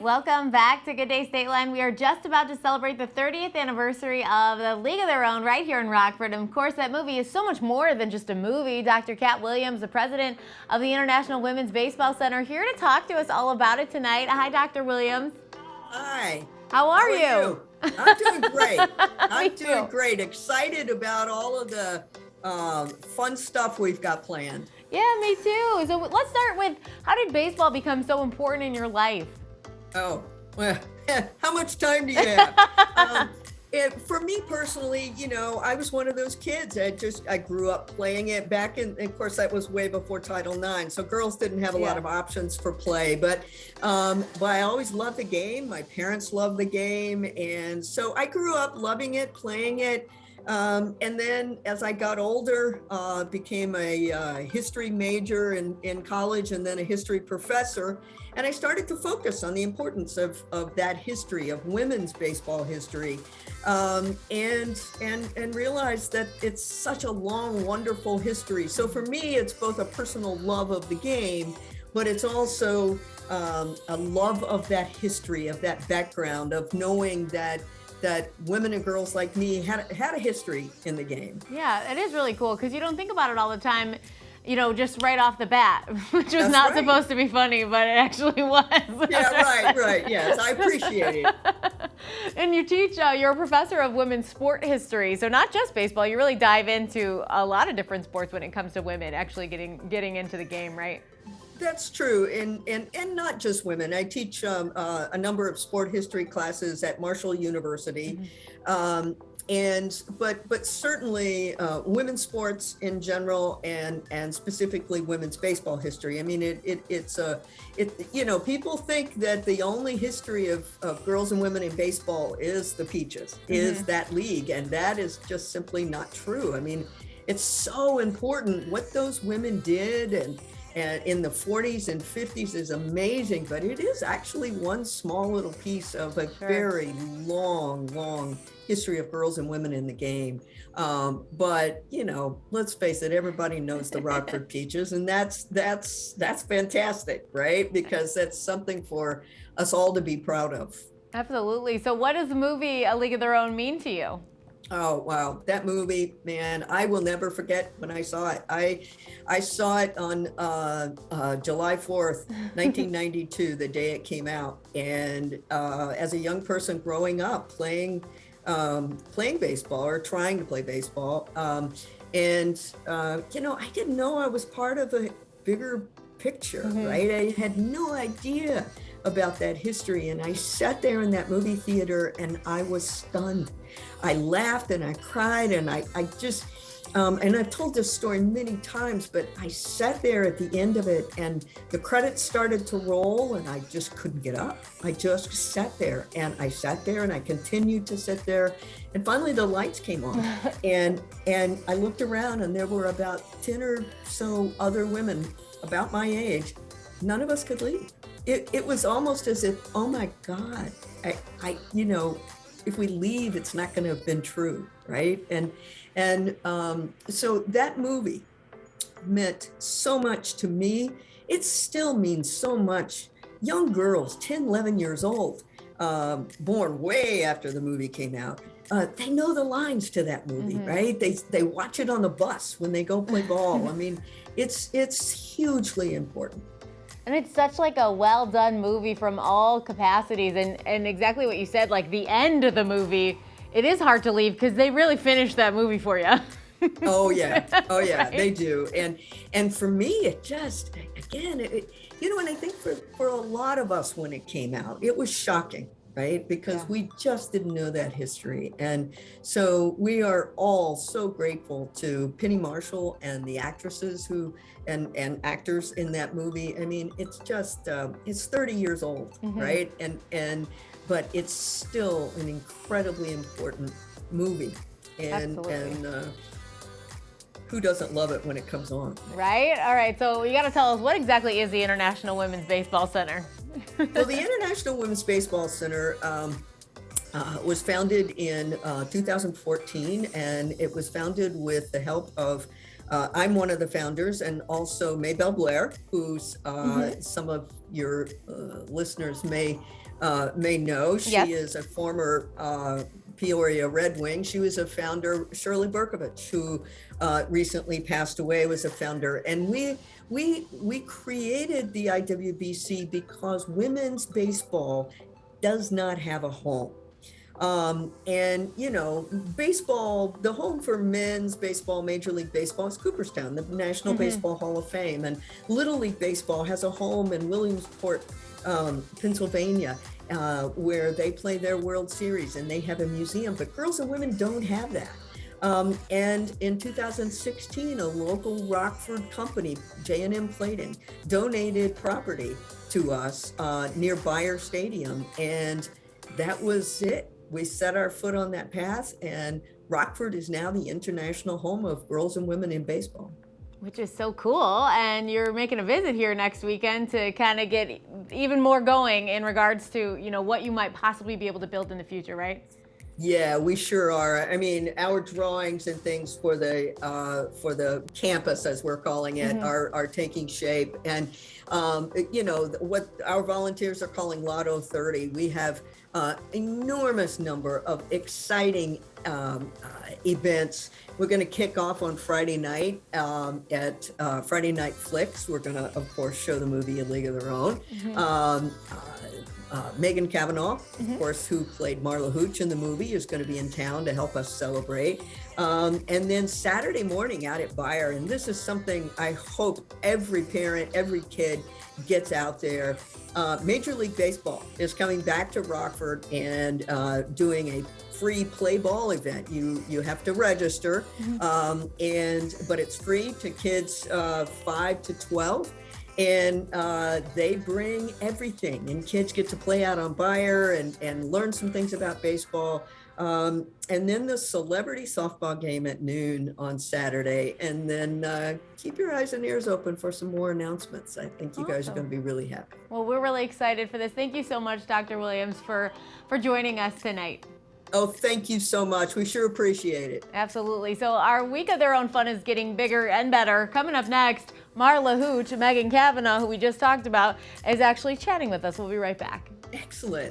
Welcome back to Good Day Stateline. We are just about to celebrate the 30th anniversary of The League of Their Own right here in Rockford. And of course, that movie is so much more than just a movie. Dr. Kat Williams, the president of the International Women's Baseball Center, here to talk to us all about it tonight. Hi, Dr. Williams. Hi. How are you? I'm doing great. I'm too. doing great. Excited about all of the fun stuff we've got planned. Yeah, me too. So let's start with, how did baseball become so important in your life? Oh, well, how much time do you have? For me personally, you know, I was one of those kids. I grew up playing it back in, of course, that was way before Title IX. So girls didn't have a lot of options for play, but I always loved the game. My parents loved the game. And so I grew up loving it, playing it. And then as I got older, became a history major in college and then a history professor. And I started to focus on the importance of that history, of women's baseball history, and realized that it's such a long, wonderful history. So for me, it's both a personal love of the game, but it's also a love of that history, of that background, of knowing that women and girls like me had a history in the game. Yeah, it is really cool because you don't think about it all the time, you know, just right off the bat, which was not supposed to be funny, but it actually was. Yeah, right. Yes, I appreciate it. And you teach, you're a professor of women's sport history. So not just baseball, you really dive into a lot of different sports when it comes to women actually getting into the game, right? That's true, and not just women. I teach a number of sport history classes at Marshall University, but certainly women's sports in general, and specifically women's baseball history. I mean, it's you know, people think that the only history of girls and women in baseball is the Peaches, is that league, and that is just simply not true. I mean, it's so important what those women did, and in the 40s and 50s is amazing, but it is actually one small little piece of a very long history of girls and women in the game. But you know, let's face it, everybody knows the Rockford Peaches, and that's fantastic, right? Because that's something for us all to be proud of. Absolutely. So what does the movie A League of Their Own mean to you? Oh, wow. That movie, man, I will never forget when I saw it. I saw it on July 4th, 1992, the day it came out. And as a young person growing up playing baseball or trying to play baseball. You know, I didn't know I was part of a bigger picture, right? I had no idea about that history. And I sat there in that movie theater and I was stunned. I laughed and I cried, and I just, and I've told this story many times, but I sat there at the end of it and the credits started to roll and I just couldn't get up. I just sat there and I continued to sit there. And finally the lights came on and I looked around and there were about 10 or so other women about my age. None of us could leave. It was almost as if, oh my God, I you know, if we leave, it's not going to have been true, right? And so that movie meant so much to me. It still means so much. Young girls, 10, 11 years old, born way after the movie came out, they know the lines to that movie, right? They watch it on the bus when they go play ball. I mean, it's hugely important. And it's such like a well done movie from all capacities, and exactly what you said, like the end of the movie, it is hard to leave because they really finished that movie for you. Oh yeah, Right? They do. And for me, it just, again, you know, and I think for a lot of us when it came out, it was shocking, right? Because we just didn't know that history. And so we are all so grateful to Penny Marshall and the actresses who and actors in that movie. I mean, it's just it's 30 years old, right? But it's still an incredibly important movie. And who doesn't love it when it comes on? Right? All right. So you got to tell us, what exactly is the International Women's Baseball Center? Well, the International Women's Baseball Center was founded in 2014, and it was founded with the help of I'm one of the founders, and also Maybelle Blair, who's some of your listeners may may know. She Yes. is a former Peoria Red Wing. She was a founder. Shirley Berkovich, who recently passed away, was a founder. And we created the IWBC because women's baseball does not have a home. And you know, baseball, the home for men's baseball, Major League Baseball, is Cooperstown, the National Baseball Hall of Fame. And Little League Baseball has a home in Williamsport, Pennsylvania, where they play their World Series, and they have a museum. But girls and women don't have that. And in 2016, a local Rockford company, J&M Plating, donated property to us near Bayer Stadium, and that was it. We set our foot on that path, and Rockford is now the international home of girls and women in baseball. Which is so cool. And you're making a visit here next weekend to kind of get even more going in regards to, you know, what you might possibly be able to build in the future, right? Yeah, we sure are. I mean, our drawings and things for the campus, as we're calling it, are taking shape. And you know, what our volunteers are calling Lotto 30. We have enormous number of exciting events. We're going to kick off on Friday night at Friday Night Flicks. We're going to, of course, show the movie A League of Their Own. Megan Cavanaugh, of course, who played Marla Hooch in the movie, is going to be in town to help us celebrate. And then Saturday morning out at Bayer, and this is something I hope every parent, every kid gets out there. Major League Baseball is coming back to Rockford and doing a free play ball event. You have to register, but it's free to kids 5 to 12. And they bring everything, and kids get to play out on Bayer and learn some things about baseball. And then the celebrity softball game at noon on Saturday. And then keep your eyes and ears open for some more announcements. I think you guys are going to be really happy. Well, we're really excited for this. Thank you so much, Dr. Williams, for joining us tonight. Oh, thank you so much. We sure appreciate it. Absolutely. So our Week of Their Own fun is getting bigger and better. Coming up next, Marla Hooch, Megan Cavanaugh, who we just talked about, is actually chatting with us. We'll be right back. Excellent.